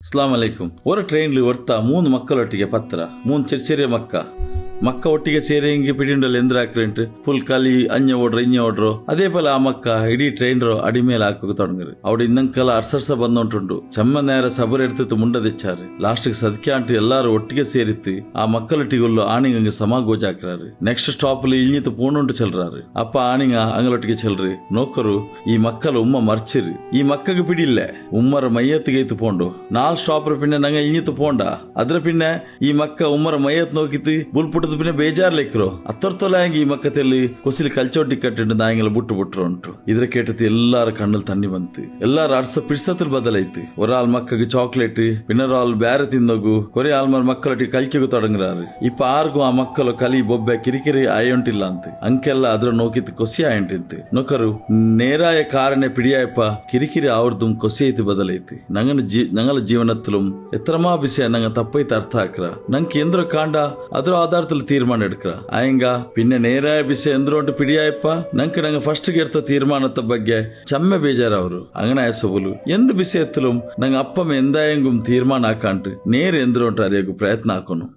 ಅಸ್ಲಾಂ ಅಲೈಕುಂ. ஒரு ட்ரெயின்ல ஒருத்தா 3 மக்களொட்டிಗೆ ಪತ್ರ 3 ಚೆರಿಯ ಮಕ್ಕ ಒಟ್ಟಿಗೆ ಸೇರಿ ಹಿಂಗೆ ಪಿಡಿಂಡಲ್ಲಿ ಎಂದ್ರಾಕ್ರೆಂಟ್ ಫುಲ್ ಕಲಿ ಅಂಜ ಓಡ್ರೋ ಅದೇ ಪಲ ಆ ಮಕ್ಕ ಇಡೀ ಟ್ರೈನ್ ಅಡಿಮೇಲೆ ಹಾಕೋಕೆ ತೊಡಂಗರು ಅವಡು ಇನ್ನಂಕಲ ಅರ್ಸರ್ಸ ಬಂದೊಂಟುಂಡು ಚೆಮ್ಮ ನೇರ ಸಬರ್ ಎಡ್ತಿತ್ತು ಮುಂಡದೆಚ್ಚಾರು ಲಾಸ್ಟ್ ಸದ್ಕೆ ಅಂಟು ಎಲ್ಲಾರು ಒಟ್ಟಿಗೆ ಸೇರಿತ್ತು ಆ ಮಕ್ಕಳೊಟ್ಟಿಗೊಲ್ಲು ಆಣಿಂಗ ಸಮಾಗೋಜಾಕ್ರಾರು ನೆಕ್ಸ್ಟ್ ಸ್ಟಾಪ್ ಇಳ್ഞ്ഞിತ್ತು ಪೂಣುಂಟು ಚೆಲ್ರಾರು ಅಪ್ಪ ಆಣಿಂಗ ಅಂಗಳೊಟ್ಟಿಗೆ ಚೆಲ್ರಿ ನೋಕರು ಈ ಮಕ್ಕಳು ಉಮ್ಮ ಮರ್ಚಿರು ಈ ಮಕ್ಕಗೆ ಪಿಡಿಲ್ಲ ಉಮ್ಮರ ಮೈಯತ್ತಿಗೆ ಇತ್ತು ಪೋಂಡು 4 ಸ್ಟಾಪ್ ಪಿನ್ನೆ ನಂಗೆ ಇಳ್ഞ്ഞിತ್ತು ಪೋಂಡ ಅದ್ರ ಪಿನ್ನೆ ಈ ಮಕ್ಕ ಉಮ್ಮರ ಮೈಯತ್ ನೋಕಿತ್ತು ಬುಲ್ಪುಟ പിന്നെ ബേജാറിലേക്കോ അത്രത്തോളായെങ്കിൽ ഈ മക്കത്തിൽ കൊസിൽ കൽച്ചോട്ടി കെട്ടിട്ട് നായങ്ങളെ ബുട്ടുബുട്ടുണ്ടു ഇതിനെ കേട്ടിട്ട് എല്ലാരും കണ്ണിൽ തണ്ണി വന്ന് എല്ലാരും അർസ പിടിസത്തിൽ ബദലായിട്ട് ഒരാൾ മക്കൾക്ക് ചോക്ലേറ്റ് പിന്നെ ഒരാൾ ಬೇರೆ ತಿನ್ನೋಗು ಕೊರೆ ಆಲ್ಮಾರ್ ಮಕ್ಕಳೊಟ್ಟಿಗೆ ಕಲ್ಕೆಗೂ ತೊಡಂಗ್ರಾರು ಇಪ್ಪ ಆರ್ಗೂ ಆ ಮಕ್ಕಳು ಕಲಿ ಬೊಬ್ಬೆ ಕಿರಿಕಿರಿ ಆಯೊಂಟಿಲ್ಲ ಅಂತ ಅಂಕೆಲ್ಲ ಅದ್ರ ನೋಕಿತ್ತು ಕೊಸಿ ಆಯಂಟಿಂತು ನೊಕರು ನೇರಾಯ ಕಾರಣ പിടിയായപ്പ ಕಿರಿಕಿರಿ ಅವ್ರದ್ದು ಕೊಸಿ ಐತಿ ಬದಲೈತಿ ഞങ്ങളുടെ ജീവനത്തിലും എത്രമാ വിഷയം ഞങ്ങൾ തപ്പൈത്ത് അർത്ഥാക്ര ഞങ്ങൾക്ക് എന്തോ കാണ്ട അದ್ರ ಆಧಾರದಲ್ಲಿ ತೀರ್ಮಾನ ಎಡ್ಕ್ರ ಆಯಂಗ ಪಿನ್ನೆ ನೇರಾಯ ಬಿಸಿ ಎಂದ್ರೋಂಟು ಪಿಡಿಯಾಯಪ್ಪ ನಂಗೆ ಫಸ್ಟ್ എടുത്ത തീരുമാനത്തെ ಬಗ್ಗೆ ചമ്മ ബേജാരവರು അങ്ങനെ ആയസോബുಲು എന്ത് വിഷയത്തിലും ഞങ്ങൾ അപ്പം എന്തായെങ്കിലും തീരുമാനം ആക്കാണ്ട് നേരെ എന്തിനോട്ട് അറിയാൻ പ്രയത്നം ആക്കുന്നു.